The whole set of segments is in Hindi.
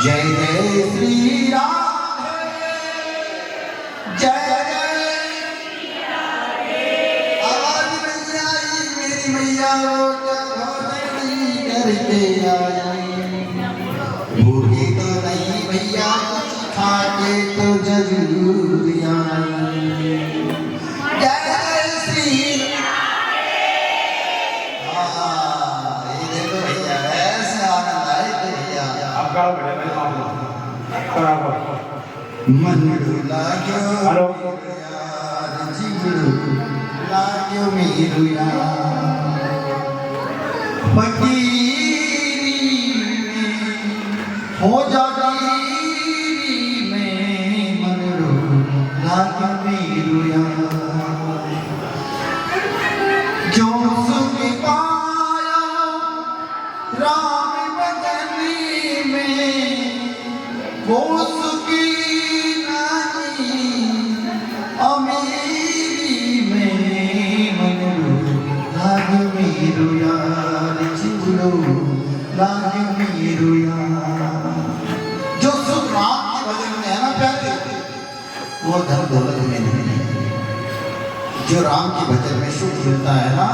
जय जय श्री राम, जय जय आवाज नहीं आई मेरी मैया करके आई, भूखी तो नहीं भैया खा के तो जरूर आई। जय जय श्री राम। ये देखो भैया ऐसे आनंद आए तो भैया मन लाग्यो यार जीव लाग्यो मेरू यार, फकीरी में हो जागीरी में मन लाग्यो मेरू यार, जो सुख पाया राम भजनी में वो सुखी नहीं अमीरी में, मन लाग्यो मेरू यार जीवो लाग्यो मेरू यार। जो सुख राम के भजन में है ना प्यारे, वो धन दौलत में नहीं है। जो राम के भजन में सुख मिलता है ना,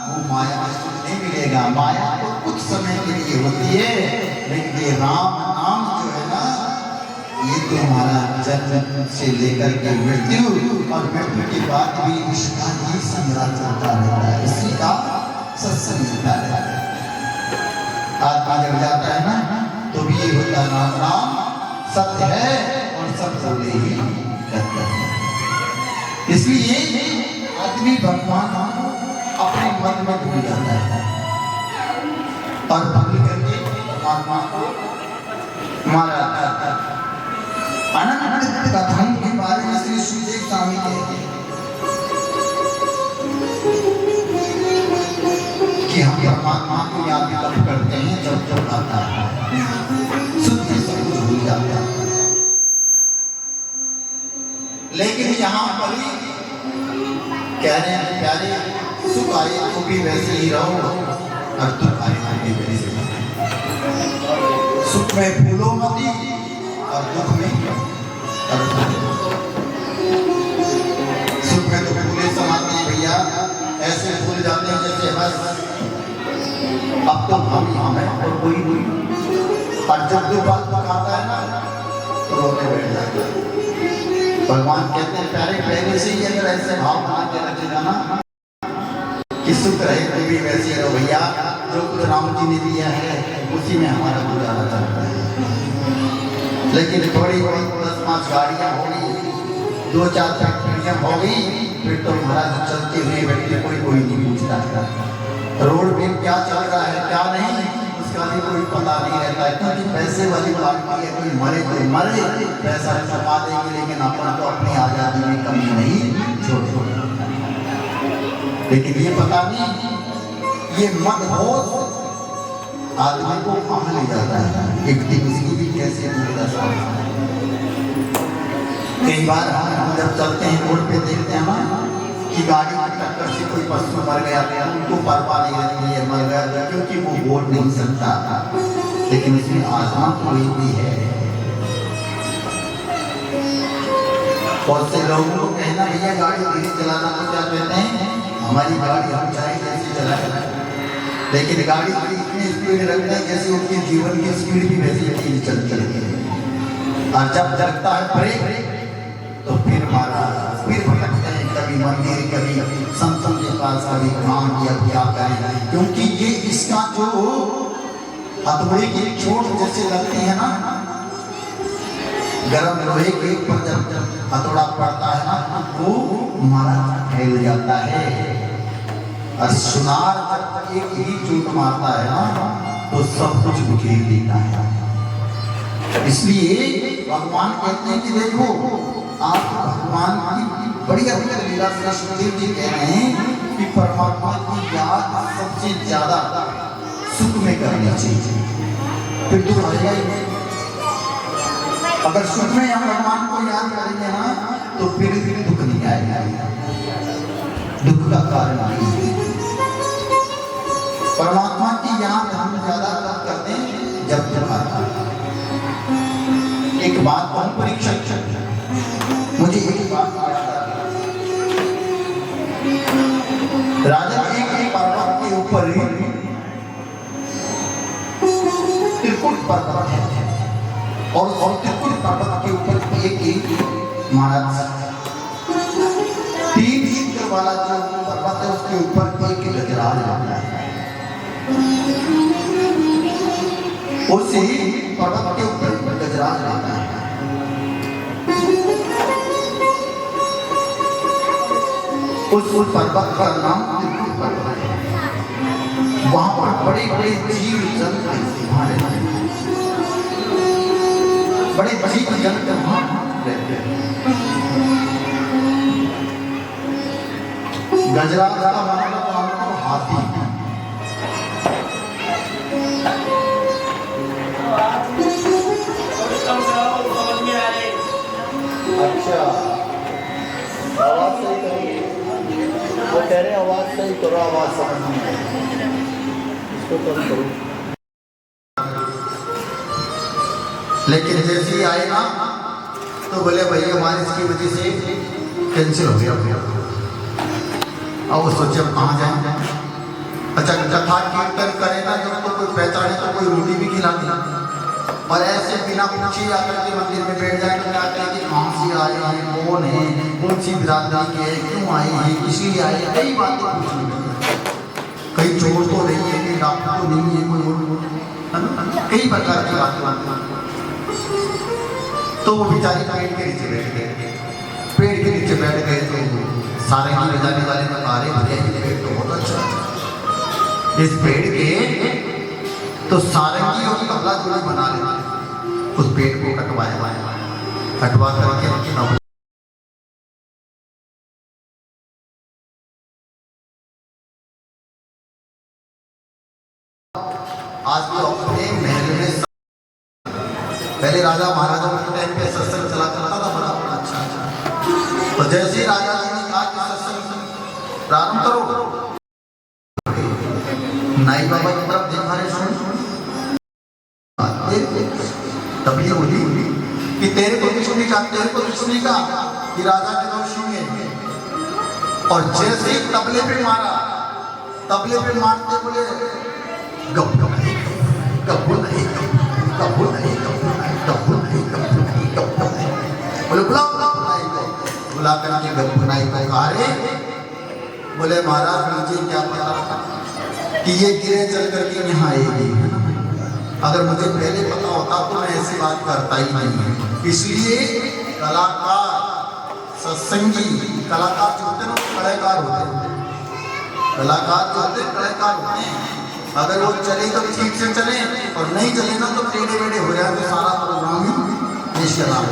वो माया में सुख नहीं मिलेगा। माया तो कुछ समय के लिए होती है, लेकिन ये राम नाम जो है ना, ये तो हमारा जन्म से लेकर के मृत्यु और मृत्यु के बाद भी इसका ही संग्राम चलता रहता है, इसी का सत्संग मिलता रहता है। आत्मा जब जाता है ना, तो भी ये होता है राम नाम सत्य है और सब बोले ही करते हैं। इसलिए आदमी भगवान अपने मन में भूल जाता है और भूल करके परमात्मा को मारा जाता है। अनंत कथाओं के बारे में श्री सुखदेव स्वामी कहते हैं कि हम परमात्मा को याद तब करते हैं जब जब आता है, सुख सब कुछ भूल जाता है। लेकिन यहाँ पर कह रहे हैं प्यारे, सुख आए तो भी वैसे ही रहो और दुख आए तो भी वैसे ही। सुख में फूलो मती और दुख में सुख में तो फूले समाते हैं भैया, ऐसे फूल जाते हैं जैसे बस अब तो हम यहाँ हैं और कोई नहीं। और जब दुख आता है ना, तो रोने बैठ जाता है। भगवान कहते हैं प्यारे, पहले से ही अगर ऐसे भाव बना के रखेगा ना कि सुख रहे तो भी वैसे रहो भैया, जो कुछ राम जी ने दिया है उसी में हमारा गुजारा चलता है। लेकिन थोड़ी बड़ी 10-5 गाड़ियाँ हो गई, 2-4 फैक्ट्रियाँ हो गई, फिर तो महाराज चलते हुए व्यक्ति कोई नहीं पूछता रोड पे क्या चल रहा है क्या नहीं, उसका भी कोई पता नहीं रहता है। क्योंकि पैसे वाली पार्टी है, कोई मरे तो मरे, पैसा छपा देंगे, लेकिन अपन तो अपनी आज़ादी में कमी नहीं छोड़। लेकिन ये पता नहीं ये मदहोश आदमी को कहाँ ले जाता है, एक दिन उसकी भी कैसे दुर्दशा। कई बार हम जब चलते हैं रोड पे देखते हैं ना कि गाड़ी की टक्कर से कोई पशु मर गया, उनको परवाह नहीं रहती है मर गया, क्योंकि वो बोल नहीं सकता। लेकिन इसमें आत्मा कोई भी है। बहुत से लोगों को कहना भैया गाड़ी धीरे चलाना, तो क्या कहते हैं हमारी गाड़ी हम चाहे जैसे चलाए, लेकिन गाड़ी इतनी स्पीड रखते हैं जैसे उनके जीवन की स्पीड भी वैसी तेज चलती है। और जब जगता है ब्रेक तो फिर फिर भटकते हैं, कभी मंदिर कभी संतों के पास, कभी काम किया क्या करें। क्योंकि ये इसका जो हथौड़े की चोट जैसे लगती है ना, गर्म लोहे के ऊपर जब हथौड़ा पड़ता है ना, वो मारा फैल जाता है। और सुनार जब एक ही चोट मारता है ना, तो सब कुछ बिखेर देता है। इसलिए भगवान कहते हैं कि देखो आप भगवान की बड़ी अद्भुत लीला से सुखदेव जी कह रहे हैं कि परमात्मा की याद सबसे ज्यादा सुख में करनी चाहिए, फिर दुख आएगा ही नहीं। अगर सुख में हम भगवान को याद करेंगे ना, तो फिर दुख नहीं आएगा, दुख का कारण नहीं है। परमात्मा की याद हम ज्यादा करते हैं जब दुख आता है। परीक्षक, मुझे एक बात याद आ गई। राजा एक पर्वत के ऊपर त्रिकुट पर्वत है और त्रिकुट पर्वत के ऊपर एक महाराज 3 शिखर वाला जो पर्वत है उसके ऊपर एक गजराज रहता है। उसी पर्वत के ऊपर गजराज रहता है। उस पर्वत का नाम त्रिकुट पर्वत है। वहां पर बड़े बड़े जीव जंतु रहते हैं, बड़े जीव जंतु वहां रहते हैं। गजराज का मतलब आपको हाथी। अच्छा, आवाज सही करो, वो कह रहे आवाज सही करो, आवाज समझ नहीं आ रही, इसको कम करो। लेकिन जैसे ही आए ना तो बोले भैया बारिश की वजह से कैंसिल हो गया। अब वो सोचे अब कहाँ जाएंगे। अच्छा, कथा कीर्तन करे ना जब तो कोई पहचाने तो कोई रोटी भी खिला दिला, और ऐसे बिना पूछे आकर के मंदिर में बैठ जाए तो कहते हैं कि कहाँ से आए हैं, कौन है, कौन सी बिरादरी के, क्यों आए हैं, इसलिए आए हैं, कई बातें पूछनी पड़ती। कहीं चोर तो नहीं है, कहीं डॉक्टर तो नहीं है, कोई कई प्रकार की बातें। तो वो बेचारे पेड़ के नीचे बैठ गए। पेड़ के नीचे बैठ गए तो सारे ही बजाने वाले बता रहे भैया ये पेड़ तो बहुत अच्छा है, इस पेड़ के तो सारंगी और तबला जोड़ी बना लेते। उस पेड़ को कटवा करके आज तो अपने महल में पहले राजा महाराजाओं के टाइम पे सत्संग चला करता था, बड़ा अच्छा। तो जैसे ही राजा जी ने कहा कि सत्संग प्रारंभ करो, नाई बाबा की तरफ देखा रहे, सुन तभी ये बोली कि तेरे को कुछ नहीं कहा, तेरे को कुछ नहीं कहा कि राजा के दोष होंगे। और जैसे ही तबले पे मारा, तबले पे मारते बोले गप्पू नहीं, गप्पू नहीं, गप्पू नहीं, गप्पू नहीं, गप्पू नहीं, गप्पू नहीं, बोले बुलाओ बुलाओ नाई को। बुला करके गप्पू नाई को कहा रे, बोले महाराज मुझे क्या पता कि ये गिरे चल करके यहाँ आएगी, अगर मुझे पहले पता होता तो मैं ऐसी बात करता ही नहीं। इसलिए कलाकार, सत्संगी कलाकार जो होते हैं ना कलाकार होते हैं, कलाकार जो होते हैं कलाकार होते हैं। अगर वो चले तो ठीक से चले और नहीं चले ना तो टेढ़े मेढ़े हो जाए तो सारा प्रोग्राम ही निष्फल।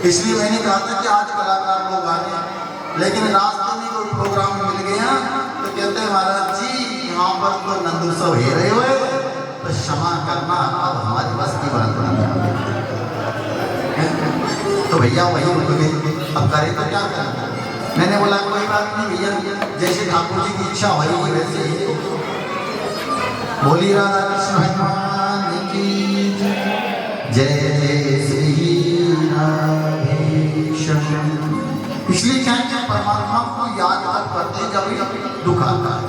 इसलिए मैंने कहा था कि आज कलाकार लोग आ रहे, लेकिन रास्ते में कोई प्रोग्राम मिल गया तो कहते हैं महाराज जी यहाँ पर तो नंदू सब हे रहे हुए, तो क्षमा करना, अब हमारे बस की बात नहीं। तो भैया वही रुक गए, अब करे तो क्या करें। मैंने बोला कोई बात नहीं भैया, जैसे ठाकुर जी की इच्छा हुई वैसे ही। बोली राधा कृष्ण भगवान की जय, जय श्री राधेश्याम। इसलिए क्या परमात्मा को याद करते जब दुख आता है।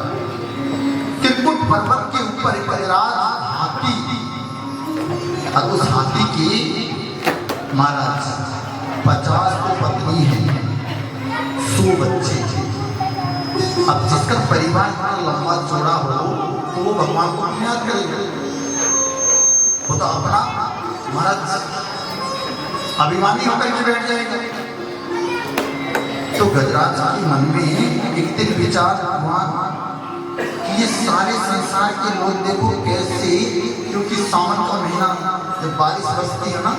त्रिकुट पर्वत के ऊपर एक गजराज हाथी, और उस हाथी की महाराज 50 तो पत्नी है, 100 बच्चे थे। अब जिसका परिवार इतना लंबा चौड़ा हो तो वो भगवान को नहीं याद करेगा, वो तो अपना महाराज अभिमानी होकर के बैठ जाएगा। तो गजराज के मन में एक दिन विचार हुआ ये सारे संसार के लोग देखो कैसे, क्योंकि सावन का महीना जब बारिश बरसती है ना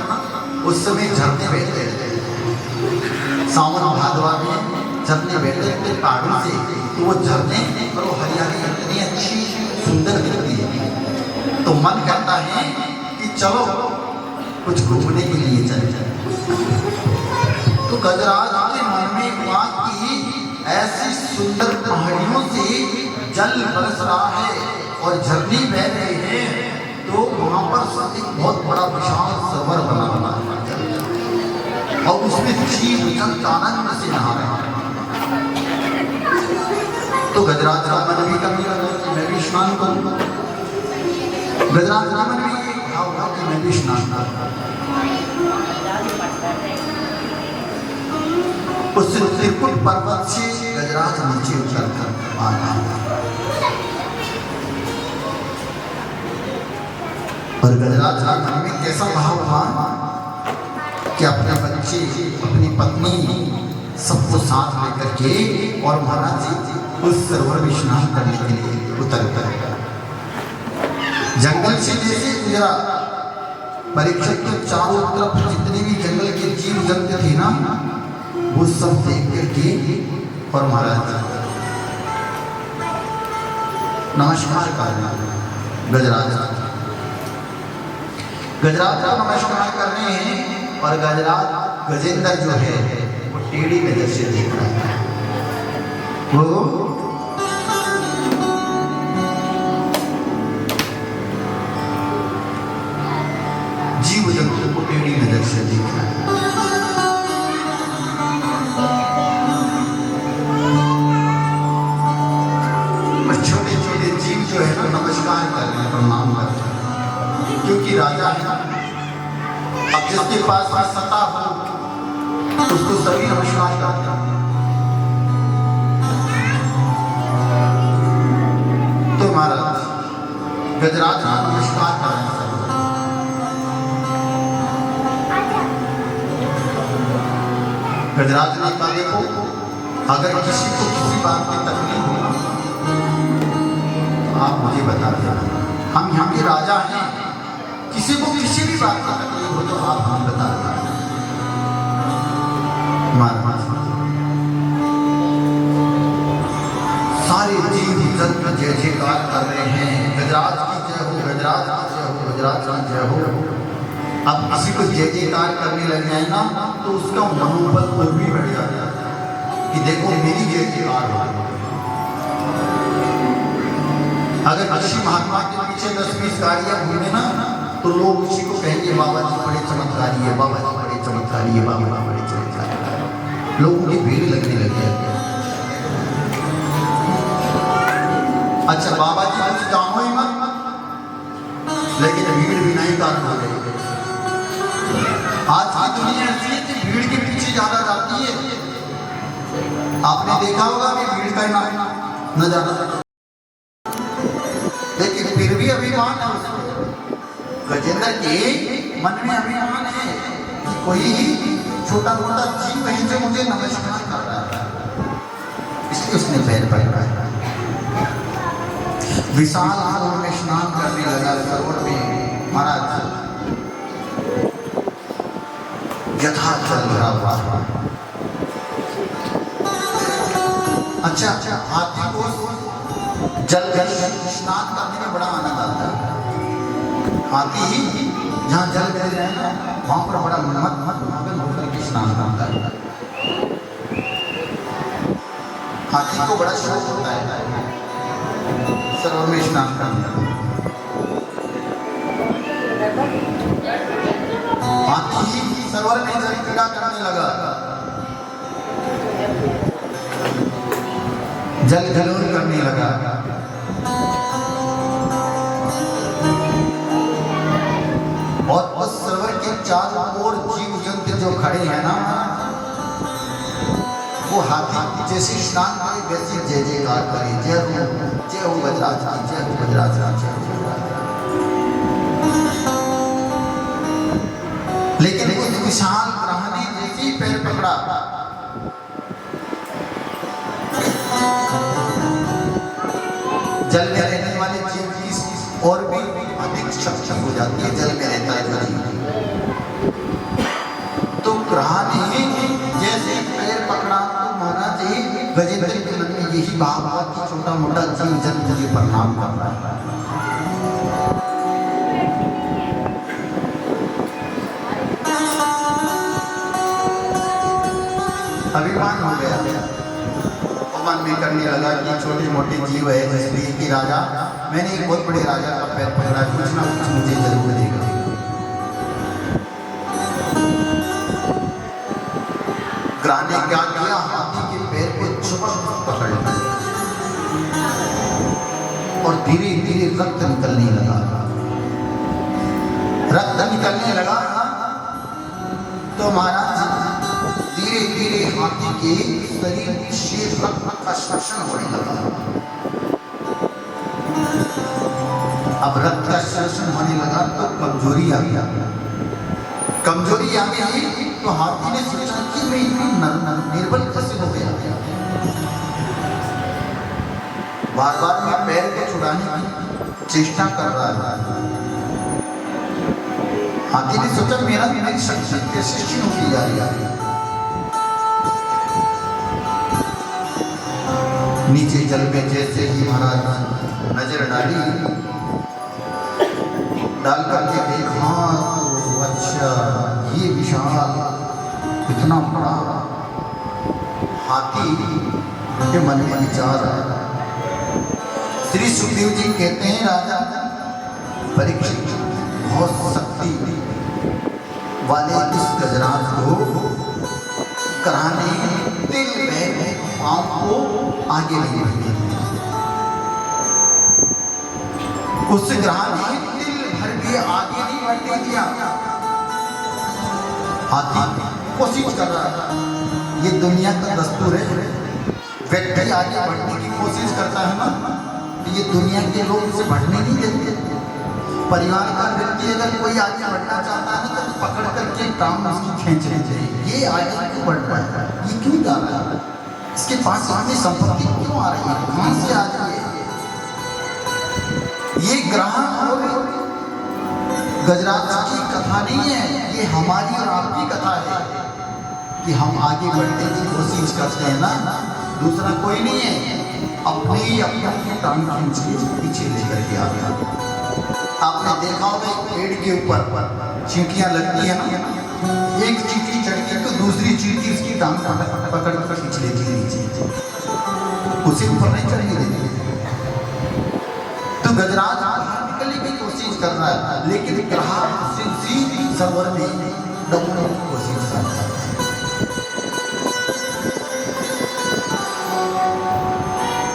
उस समय झरने बैठते हैं, सावन भादवा में झरने बैठते हैं पहाड़ों से, तो वो झरने और वो हरियाली इतनी अच्छी सुंदर दिखती है। तो मन करता है कि चलो कुछ घूमने के लिए चले जाए। तो गजराज के मन में हुआ कि ऐसी सुंदर पहाड़ियों से जल बरस रहा है और झरने बह रहे हैं, तो वहां पर एक बहुत बड़ा विशाल सरोवर बना हुआ है। और उसमें जीव जंत आनंद से नहा रहे हैं। तो गजराज का मन भी करने लगा कि मैं भी स्नान करूंगा। गजराज का मन भी ये भाव था कि मैं भी स्नान करूंगा। उस त्रिकुट पर्वत से गजराज नीचे उतर कर आया और गजराज का मन में कैसा भाव हुआ कि अपने बच्चे, अपनी पत्नी सबको साथ लेकर के और महाराज जी उस सरोवर में स्नान करने के लिए उतर गए। जंगल से जैसे गुजरा, परीक्षित के चारों तरफ जितने भी जंगल के जीव जंतु थे ना, वो सब देख करके और महाराज नमस्कार करना। गजराज को नमस्कार करने हैं और गजराज गजेंद्र जो है वो टेढ़ी नजर से देख रहा है। वो जीव जंतु को टेढ़ी नजर से देख रहा है। छोटे छोटे जीव जो है ना नमस्कार कर रहे हैं, प्रणाम कर रहे हैं, क्योंकि राजा है। अब जिसके पास सत्ता हो उसको सभी नमस्कार करते हैं। तो महाराज गजराज का नमस्कार कर रहे हैं। गजराज ने कहा देखो, अगर किसी को किसी बात की तकलीफ हो तो आप मुझे बता देना। हम यहाँ के राजा हैं, किसी को किसी भी बात की तकलीफ हो तो आप हमें बता देना। सारे जीव जंतु जय जयकार कर रहे हैं, गजराज की जय हो, गजराज की जय हो, गजराज की जय हो। अब किसी को जय जयकार करने लग जाए ना तो उसका मनोबल और भी बढ़ जाता है कि देखो मेरी जय जयकार हो। अगर किसी महात्मा के पीछे 10-20 गाड़ियां घूमे ना तो लोग उसी को कहेंगे बाबा जी बड़े चमत्कारी है, बाबा जी बड़े चमत्कारी है, बाबा जी बड़े चमत्कारी है। लोगों की भीड़ लगने लग जाती है। अच्छा बाबा जी कुछ जानो ही मत, लेकिन भीड़ भी नहीं कारण हो गई। आज की दुनिया ऐसी है कि भीड़ के पीछे ज्यादा जाती है। आपने देखा होगा कि भीड़ का नाम न जाना, लेकिन फिर भी अभिमान है उसको। गजेंद्र के मन में अभिमान है कि कोई छोटा मोटा जीव है जो मुझे नमस्कार कर रहा है, इसलिए उसने पैर पकड़ा है। विशाल सरोवर में स्नान करने लगा। सरोवर में महाराज यथा जल भरा हुआ। अच्छा हाथी को जल स्नान करने में बड़ा आनंद आता है। हाथी जहाँ जल बह रहे हैं ना वहां पर बड़ा मगन होकर के स्नान करता है। हाथी को बड़ा शौक होता है सरोवर में स्नान करने। हाथी सरोवर में जल क्रीड़ा करने लगा, जल गलोर करने लगा। और उस सरोवर के चारों ओर जीव जंतु जो खड़े हैं ना वो हाथी जैसे स्नान करे वैसे जय जयकार करे, जय हो गजराज की, जय हो गजराज की, जय हो गजराज। लेकिन उस विशाल ग्रह ने जैसे ही पैर पकड़ा जल में रहने वाले जीव की और भी अधिक सक्षम हो जाती है। जल में रहता है तो ग्रह ने जैसे पैर पकड़ा तो महाराज जी गजेंद्र के मन में यही भाव हुआ कि छोटा मोटा जीव जंतु मुझे प्रणाम कर रहा है। अभिमान हो गया, मन में करने लगा कि छोटे मोटे जीव है इसलिए कि राजा, मैंने एक बहुत बड़े राजा का पैर पकड़ा, कुछ ना कुछ मुझे जरूर देगा। ग्रह ने क्या किया, हाथी के पैर को चुपक पकड़ लिया और धीरे धीरे रक्त निकलने लगा। रक्त निकलने लगा तो महाराज धीरे धीरे हाथी के शरीर से रक्त का शोषण होने लगा। अब रक्त का शोषण होने लगा तो कमजोरी आ गया। कमजोरी आ गई तो हाथी ने सोचा कि मैं इतना निर्बल कैसे हो गया। बार बार मैं पैर को छुड़ाने की चेष्टा कर रहा था। हाथी ने सोचा मेरी शक्ति कैसे क्षीण होती जा रही है। नीचे जल में जैसे ही महाराज नजर डाल करके देखा तो अच्छा ये विशाल इतना बड़ा हाथी के मन में विचार आया। श्री सुखदेव जी कहते हैं राजा परीक्षित बहुत शक्ति वाले इस गजराज को कराने तिल में पांव को आगे नहीं बढ़े। उस ग्रह ने तिल भर भी आगे नहीं बढ़ने दिया। हाथी कोशिश कर रहा था। ये दुनिया का दस्तूर है, व्यक्ति आगे बढ़ने की कोशिश करता है ना, ये दुनिया के लोग उसे बढ़ने नहीं देते। परिवार का व्यक्ति अगर कोई आगे बढ़ना चाहता है तो पकड़ करके काम उसकी खींचनी चाहिए। ये आगे क्यों बढ़ रहा है, ये क्यों जा रहा है, इसके पास इतनी संपत्ति क्यों आ रही है, कहां से आ रही है। ये ग्रह और गजराज की कथा नहीं है, ये हमारी और आपकी कथा है कि हम आगे बढ़ने की कोशिश करते हैं ना, दूसरा कोई नहीं है, अपने ही अपने टांग खींच के पीछे लेकर के आ गया। आपने देखा होगा पेड़ के ऊपर चींटियां लगती है ना, एक चींटी चढ़ती तो दूसरी चींटी उसकी टांग पकड़ कर खींच लेती है नीचे, उसे ऊपर नहीं चढ़ने देती। तो गजराज निकलने की कोशिश कर रहा है, लेकिन ग्रह से सीधी सवर में दबने की कोशिश कर रहा है।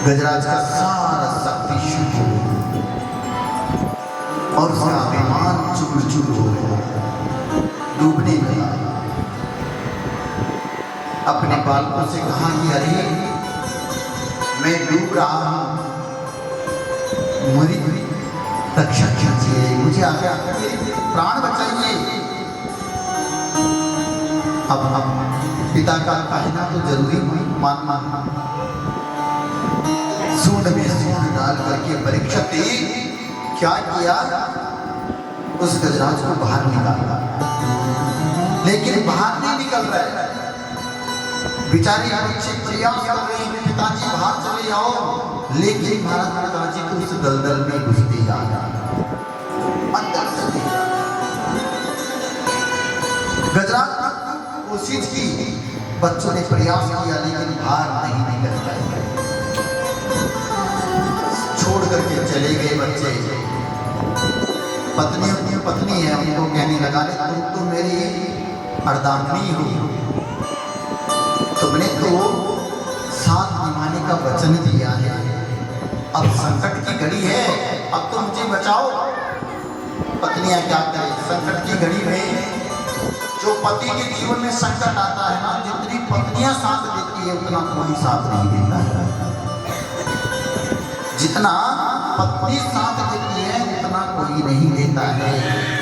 गजराज का सारा शक्ति शुद्ध हो और उसका अभिमान चूर चूर हो गया, डूबने लगा। अपने बालकों से कहा कि अरे मैं डूब रहा हूं, मेरी रक्षा कीजिए, मुझे आगे प्राण बचाइए। अब पिता का कहना तो जरूरी मानना। सूंड में सूंड डाल करके परीक्षित क्या किया, उस गजराज को बाहर निकाला, लेकिन बाहर नहीं निकल रहा है। बेचारे परीक्षित प्रयास कर रहे हैं पिताजी बाहर चले आओ, लेकिन महाराज पिताजी को उस दलदल में घुसते जा अंदर से। गजराज कोशिश की, बच्चों ने प्रयास किया, लेकिन बाहर नहीं निकल पाए। छोड़ करके चले गए बच्चे। पत्नी है, उनको कहने लगा तुम तो मेरी अर्धांगिनी हो, तुमने तो साथ निभाने का वचन दिया है, अब संकट की घड़ी है, अब तो मुझे बचाओ। पत्नियां क्या करें, संकट की घड़ी में जो पति के जीवन में संकट आता है ना, जितनी पत्नियां साथ देती है उतना कोई साथ नहीं देता है। जितना पत्नी साथ देती है उतना कोई नहीं देता है।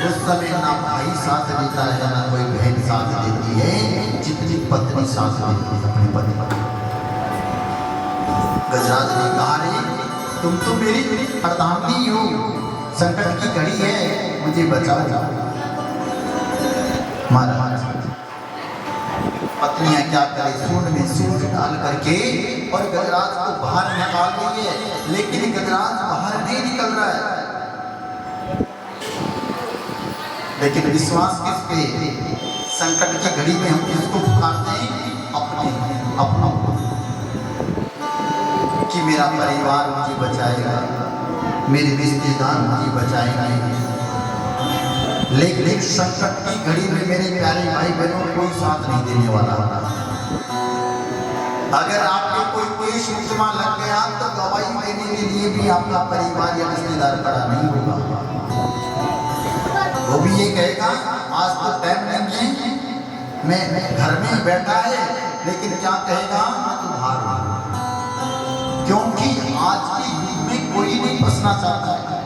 उस समय ना भाई साथ देता है, ना कोई बहन साथ देती है, जितनी पत्नी साथ देती है अपने पति। गजराज ने कहा रे तुम तो मेरी अर्धांगिनी हो, संकट की घड़ी है, मुझे बचाओ। महाराज पत्नियां क्या करे, सूंड में सूंड डाल करके और गजराज को बाहर निकाल रही है, लेकिन गजराज बाहर नहीं निकल रहा है। लेकिन विश्वास किस पे, संकट की घड़ी में हम किसको पुकारते हैं, अपनों कि मेरा परिवार मुझे बचाएगा, मेरे रिश्तेदार मुझे बचाएंगे। लेकिन संकट की घड़ी में मेरे प्यारे भाई बहनों कोई साथ नहीं देने वाला। अगर आपके कोई केस मुकदमा लग गया तो गवाही देने के लिए भी आपका परिवार या रिश्तेदार खड़ा नहीं होगा। वो भी ये कहेगा आज तो टाइम नहीं है, मैं घर में बैठा है, लेकिन क्या कहेगा मैं तो बाहर हूं। क्योंकि आज की युग में कोई नहीं फंसना चाहता है।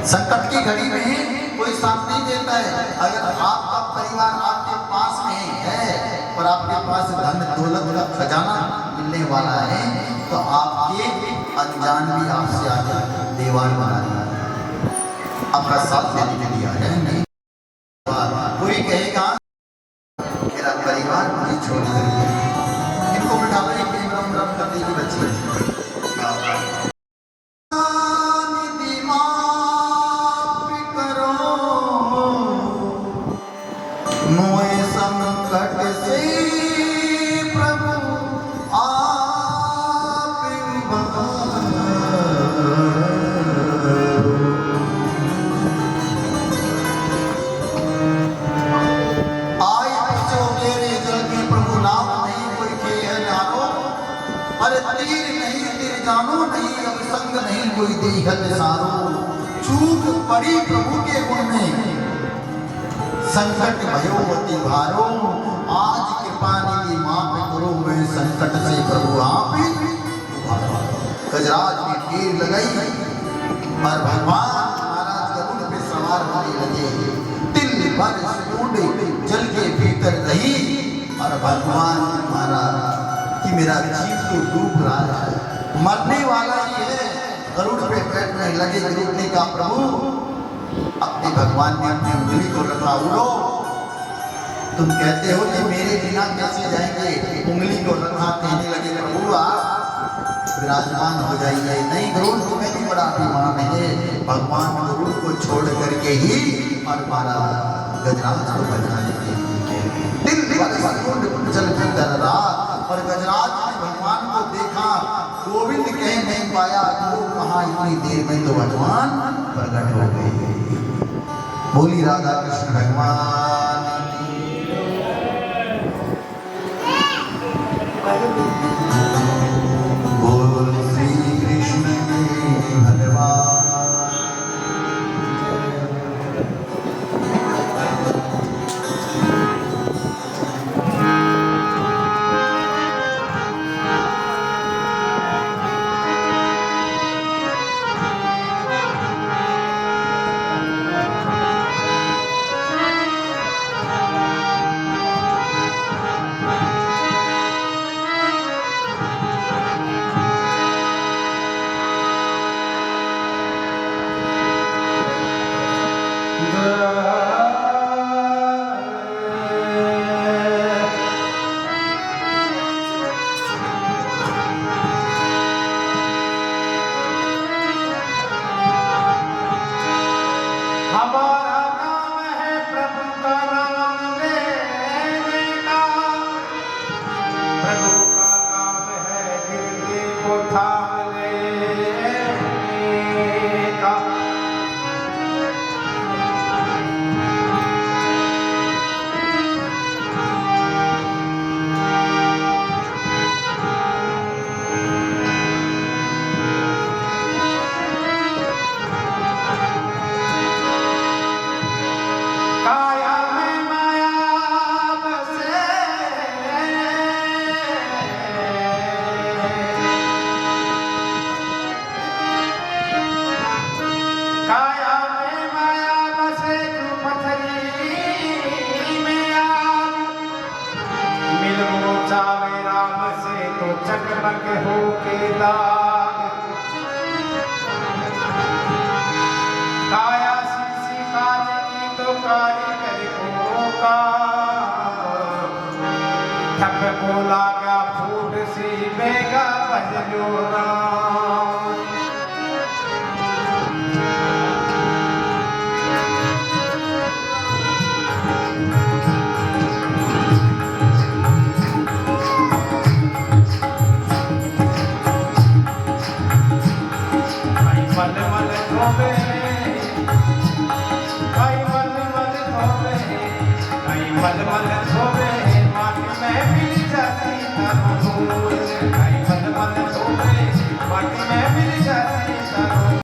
संकट की घड़ी में कोई साथ नहीं देता है। अगर आपका परिवार आपके पास में है और आपके पास धन दौलत का खजाना मिलने वाला है तो आपके अनजान भी आपसे आगे दीवार बना देगा, आपका साथ देने के लिए आ जाए नहीं। कोई कहेगा मेरा परिवार मुझे छोड़ कर इनको बिठा लो, एक रम रम करने की बच्ची मोए संकट से प्रभु आप आए बच्चों मेरे जल में प्रभु नाम नहीं कोई खेल जानो, अरे तीर नहीं तीर जानो नहीं, अब संग नहीं कोई देहल सारो। चूक पड़ी प्रभु के गुण में संकट भयोवती भारो, आज कृपा निधि माफ करो मैं संकट से प्रभु आप गजराज में तीर लगाई और भगवान महाराज गरुड़ पे सवार होने लगे। दिल भर सूंड जल के भीतर रही और भगवान महाराज कि मेरा जीव तो डूब रहा है, मरने वाला ही है, गरुड़ पे बैठने लगे। गरुड़ ने कहा प्रभु अपने भगवान ने अपनी उंगली को रखा, उड़ो। तुम कहते हो कि मेरे बिना कैसे जाएंगे, उंगली को रखा, कहने लगे प्रभु आप विराजमान हो जाइए। नहीं गरुड़ तुम्हें भी बड़ा अभिमान है, भगवान गरुड़ को छोड़ करके ही और मारा गजराज को बचाने के लिए दिल चल भीतर रहा। और गजराज ने भगवान को देखा, गोविंद कह नहीं पाया तो कहा इतनी देर में तो भगवान प्रकट हो गए। बोली राधा कृष्ण भगवान। बोल श्री कृष्ण भगवान। चकमक हो के दाग, काया शीशी काज की तो कारीगर को का, ठप को लागा फूट सी बेगा बजलो राम। मल मल धोवे माटी में मिल जाती कहीं मल मल धोवे माटी में मिल जाती तरोड़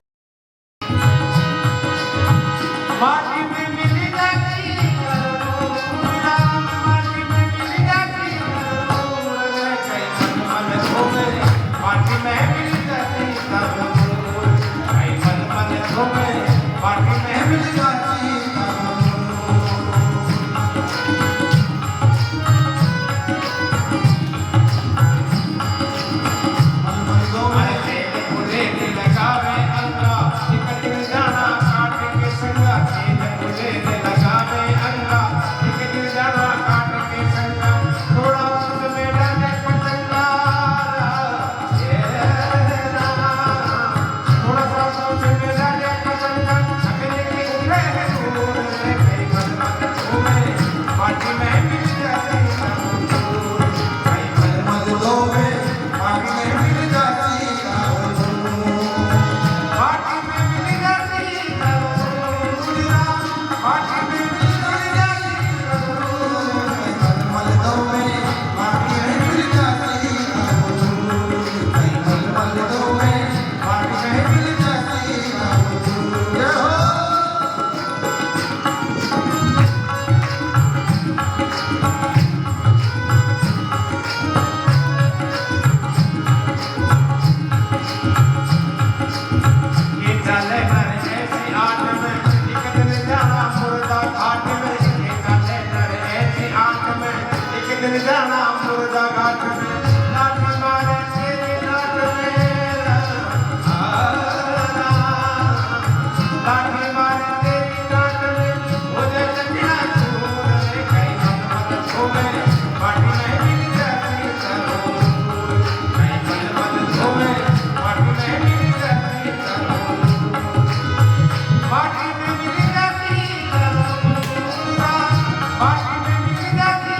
माटी में मिल जाती तरोड़ माटी में मिल जाती तरोड़ कहीं मल मल धोवे माटी में मिल जाती तरोड़ कहीं मल मल धोवे माटी में मिल जाती जाना मुर्दा घाट में लाठी मारे तेरी लाट में लाठी मारे तेरी लाट में मुझे चकना चूर कहीं मल मल धोवे माटी में मिल जाती तरोड़ कहीं मल मल धोवे माटी में मिल जाती तरोड़ माटी में मिल जाती तरोड़ माटी में मिल जाती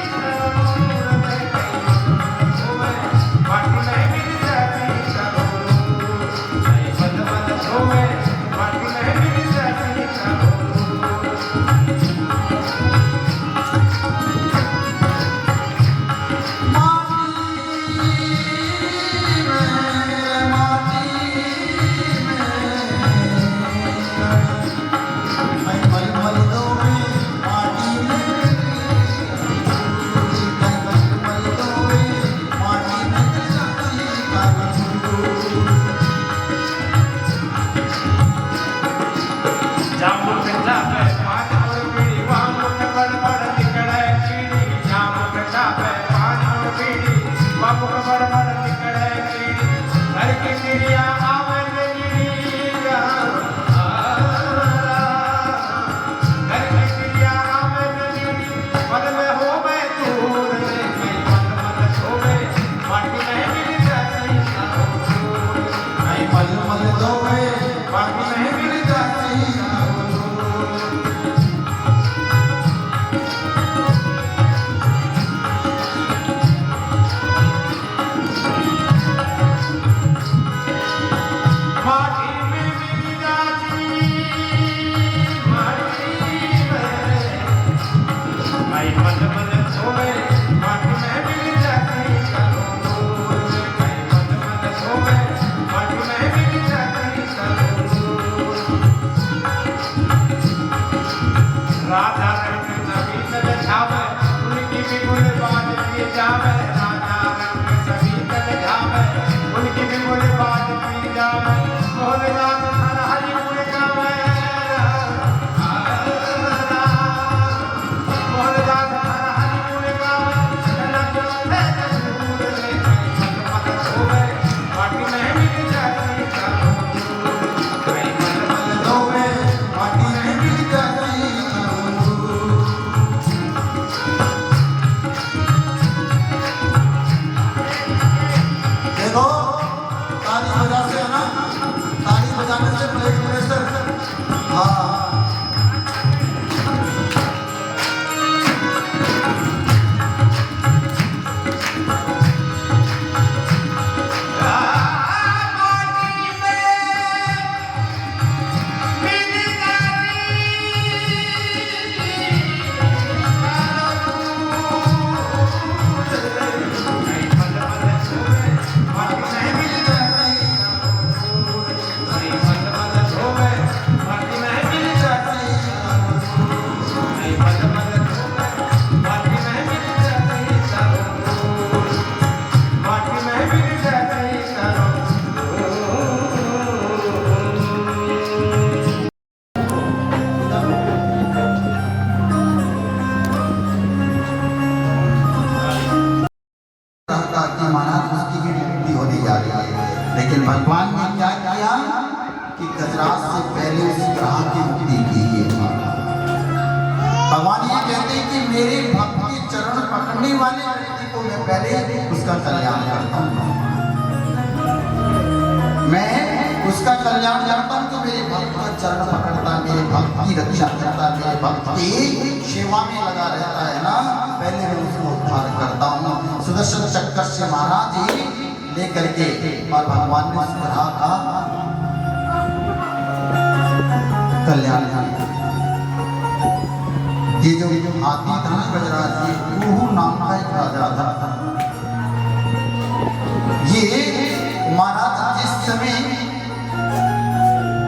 थी महाराज उसकी भी मुक्ति होने जा रही है। लेकिन भगवान ने क्या किया कि गजराज से पहले उस ग्रह की मुक्ति की है। भगवान ये कहते हैं कि मेरे भक्त के चरण पकड़ने वाले व्यक्ति को मैं पहले उसका कल्याण करता हूँ। मैं उसका कल्याण करता हूँ तो मेरे भक्त का चरण पकड़ता, मेरे भक्त की रक्षा करता, मेरे भक्त की सेवा में लगा रहता है ना, पहले मैं उसको उद्धार करता हूँ। सुदर्शन चक्र से महाराज जी लेकर के और भगवान ने उस ग्रह का कल्याण किया। ये जो हाथी था ना गजराज, ये कुहू नाम का एक राजा था। ये महाराज जिस समय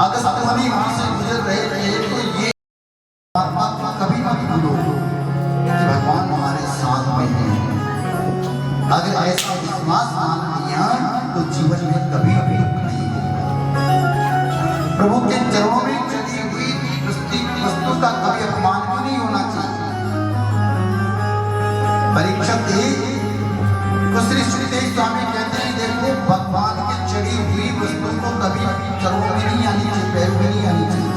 अगस्त मुनि वहां से गुजर रहे थे तो ये आत्मा कभी मत भूलो कि भगवान हमारे साथ में हैं। अगर ऐसा विश्वास मान लिया तो जीवन में कभी भी दुख नहीं होगा। प्रभु के चरणों में चली हुई वस्तु का कभी अपमान भी नहीं होना चाहिए। परीक्षित तो श्री सुखदेव स्वामी कहते हैं देखो भगवान की चढ़ी हुई वस्तु को कभी चरों में नहीं आनी चाहिए, पैरों में नहीं आनी चाहिए।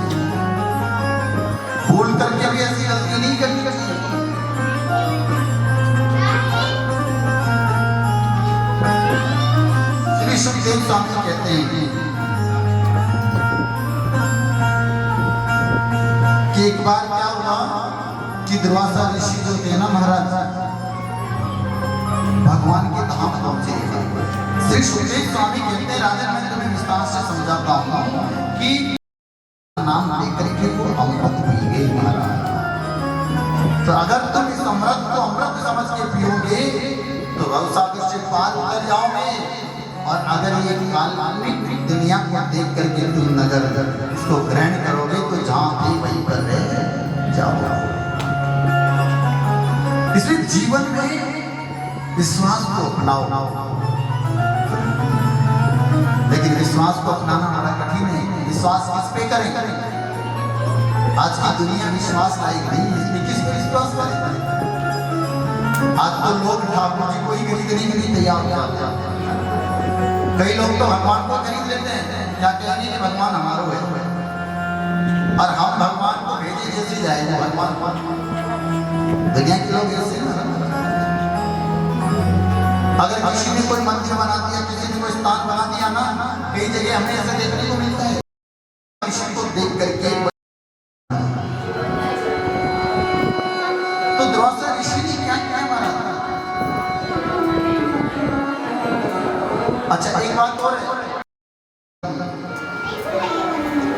भूल करके भी ऐसी गलती नहीं करनी चाहिए। श्री सुखदेव स्वामी कहते हैं कि एक बार क्या हुआ कि दुर्वासा ऋषि जो थे ना महाराज भगवान के धाम पहुंचे। श्री सुखदेव स्वामी कहते हैं राजन मैं तुम्हें विस्तार से समझाता हूं कि नाम लेकर के वो अमृत पी गई महाराज। तो अगर तुम इस अमृत को अमृत समझ के पियोगे तो भवसागर से पार उतर जाओगे। और अगर ये काल्पनिक दुनिया को देख करके तुम नगर इसको ग्रहण करोगे तो जहां थे वहीं पर रह जाओ। इसलिए जीवन में विश्वास को अपनाओ, लेकिन विश्वास को अपनाना बड़ा कठिन है। विश्वास किस पे करें? आज की दुनिया विश्वास लायक नहीं है, इसमें किस पे विश्वास करें? आज तो लोग ठाकुर जी को ही खरीदने के लिए तैयार हो जाते हैं। कई लोग तो भगवान को खरीद लेते हैं, क्या कहेंगे कि भगवान हमारा है और हम भगवान को भेजे जैसे जाएंगे। भगवान दुनिया के लोग ऐसे अगर किसी ने कोई मंदिर बना दिया, किसी ने कोई स्थान बना दिया ना, कई जगह हमें ऐसा देखने को मिलता है किसी को देख करके। तो दुर्वासा ऋषि ने क्या क्या मारा? अच्छा एक बात और है,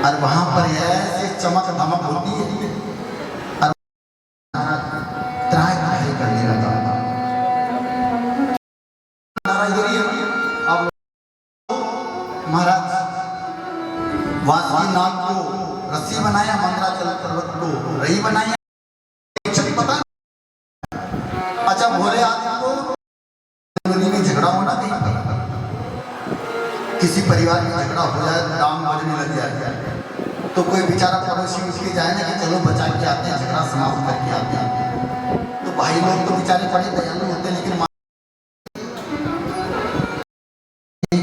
और वहां पर ऐसे चमक धमक होती है और त्राय त्राय करने लगा। महाराज वासुकी नाग को रस्सी बनाया, मंदराचल पर्वत को रही बनाया। पता अच्छा भोले आदमी को में झगड़ा होना नहीं, किसी परिवार में झगड़ा हो जाए, डांग बजने लग जाए तो कोई बेचारा पड़ोसी उसके जाए ना कि चलो बचा के आते हैं, झगड़ा समाप्त करके आते हैं। तो भाई लोग तो बेचारे बड़े दयालु होते हैं, लेकिन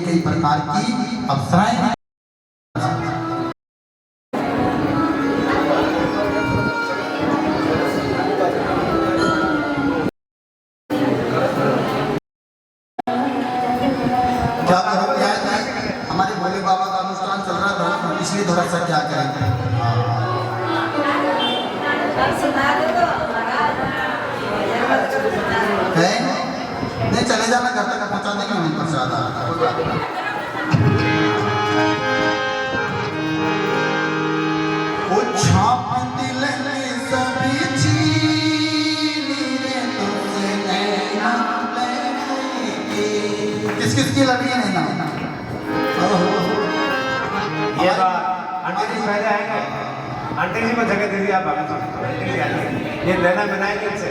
कई प्रकार की अप्सराएं हैं। क्या करो क्या हमारे भोले बाबा का अनुष्ठान चल रहा था, इसलिए थोड़ा सा क्या करें। नहीं चले जाना, घर तक पहुंचा देंगे हमें प्रसाद। वो छाप दिल में सभी किस किस की लड़ी है ना? ये बात आंटी जी पहले आएंगे, आंटी जी को जगह दे दिया आप आंटी जी आएंगे, ये लेना बनाएंगे इनसे।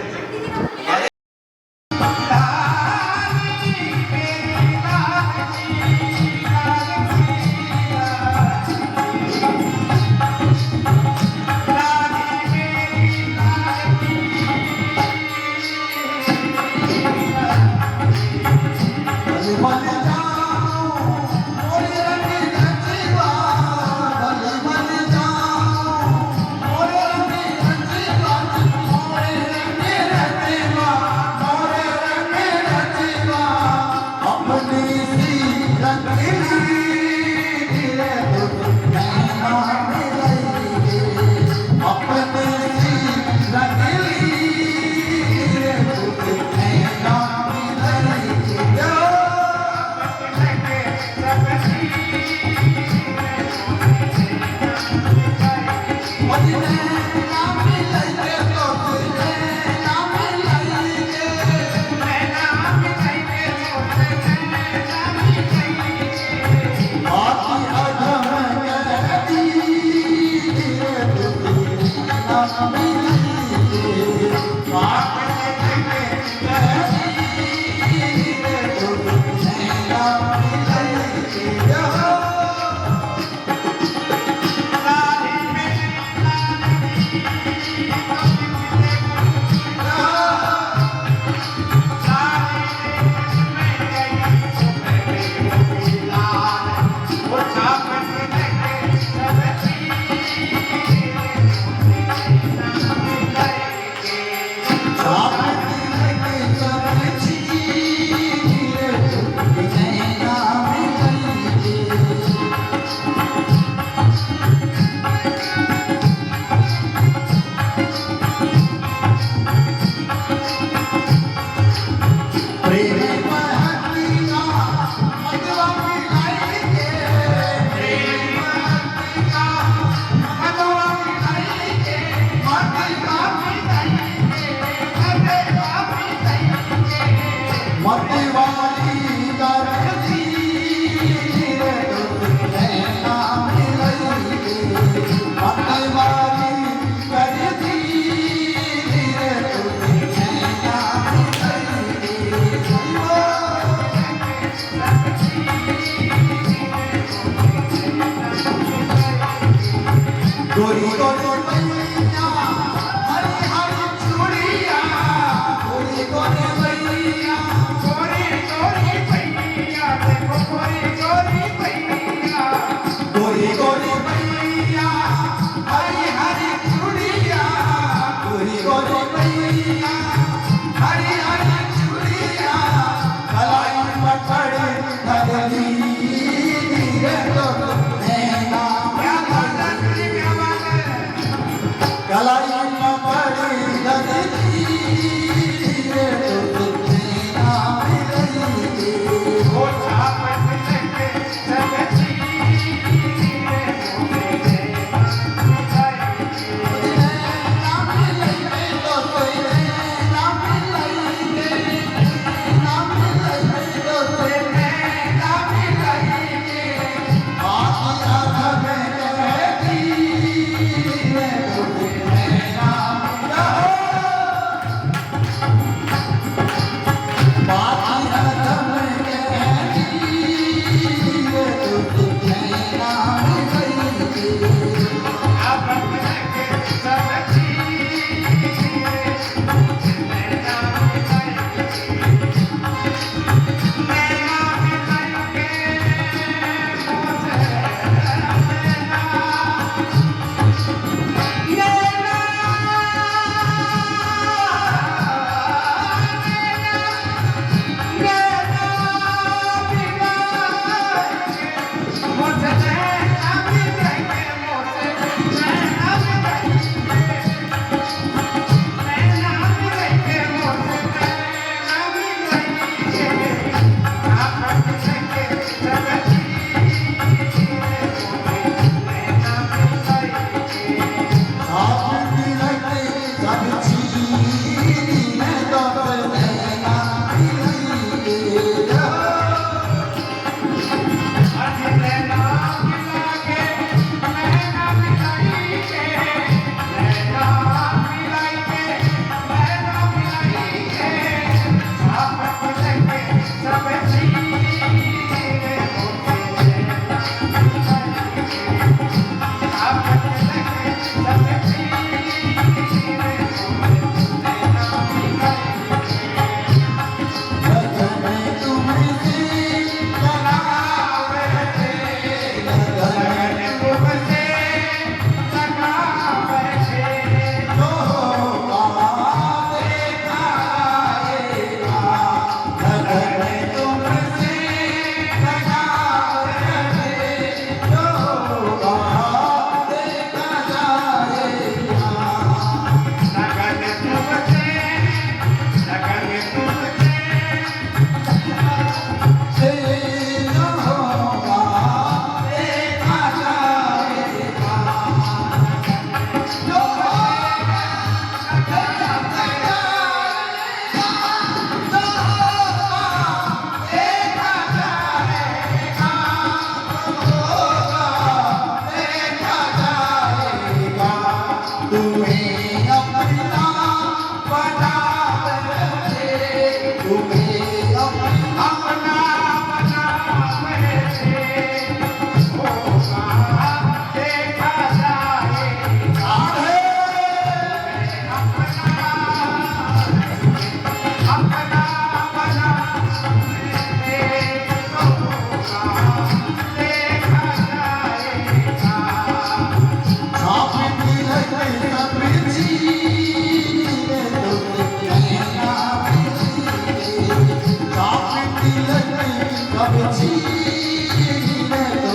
अब छीने तो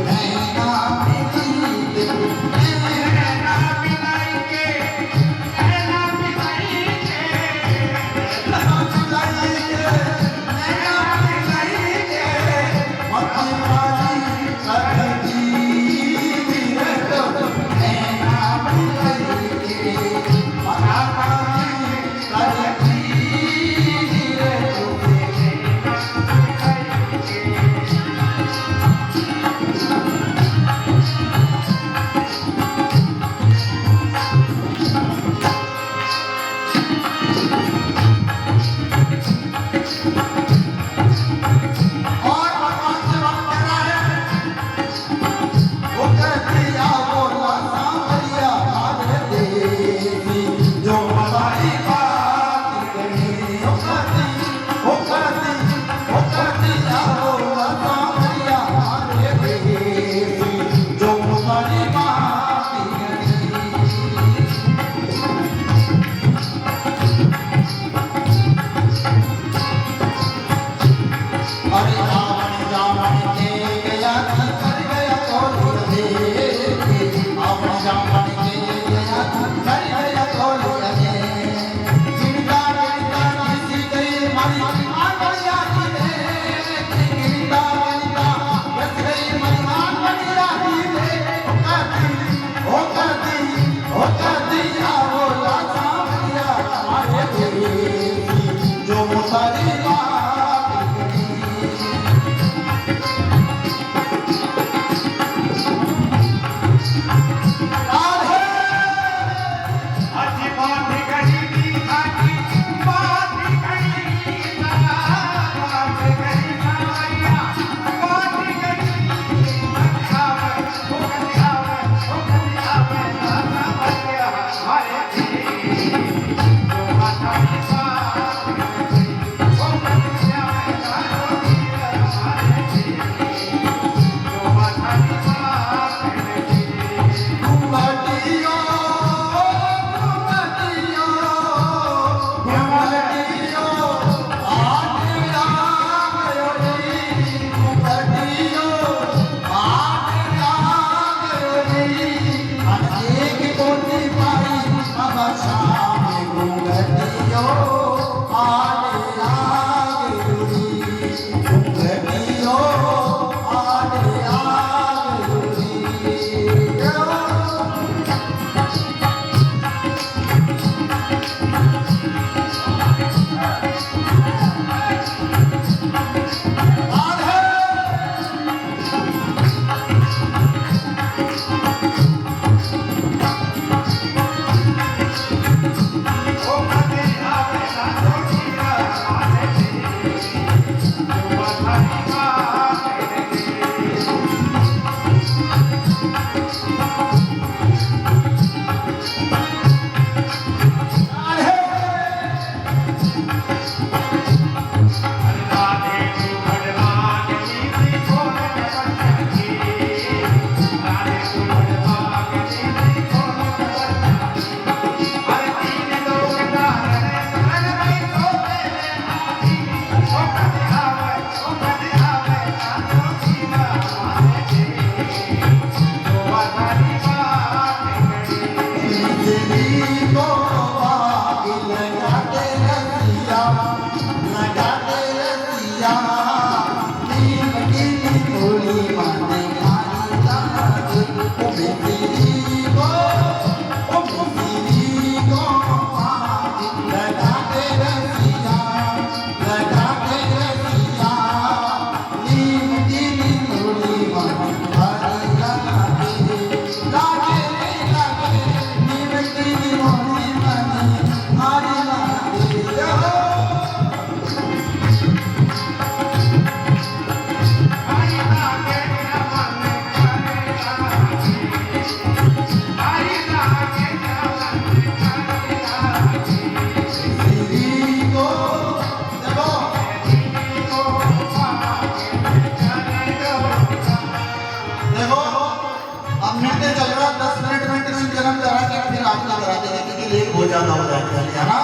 नैना मिलाएंगे, नैना मिलाएंगे, नैना मिलाएंगे, नैना मिलाएंगे, नैना मिलाएंगे, मत मारी कभी मिले तो नैना मिलाएंगे, मत मारी कभी मिले तो और भगवान से बात कर रहा है वो कहती बोला सांवरिया आगे देवी जो हमारी बात कही वो कहती बोला सांवरिया आगे देवी जो हमारी बात कही अरे रावण जावण के गया था कर गया कौन दे रावण जावण के गया था कर गया कौन दे जिनका किसी गई मारी मान बढ़िया ही रे जिनका बस गई मान बढ़िया ही रे ओ करती आओ लासा बढ़िया हमारे देवी जो मुसारी बात अजी बात कही दी खाकी, बात कही ना, बात कही ना मैया, बात कही आवे, ओ कभी आवे, ना बच्चा हमारे जो हमारी बात कही, ओ कभी आवे ना हमारे जो हमारी बात कही। हो जाता है ना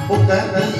वो कहती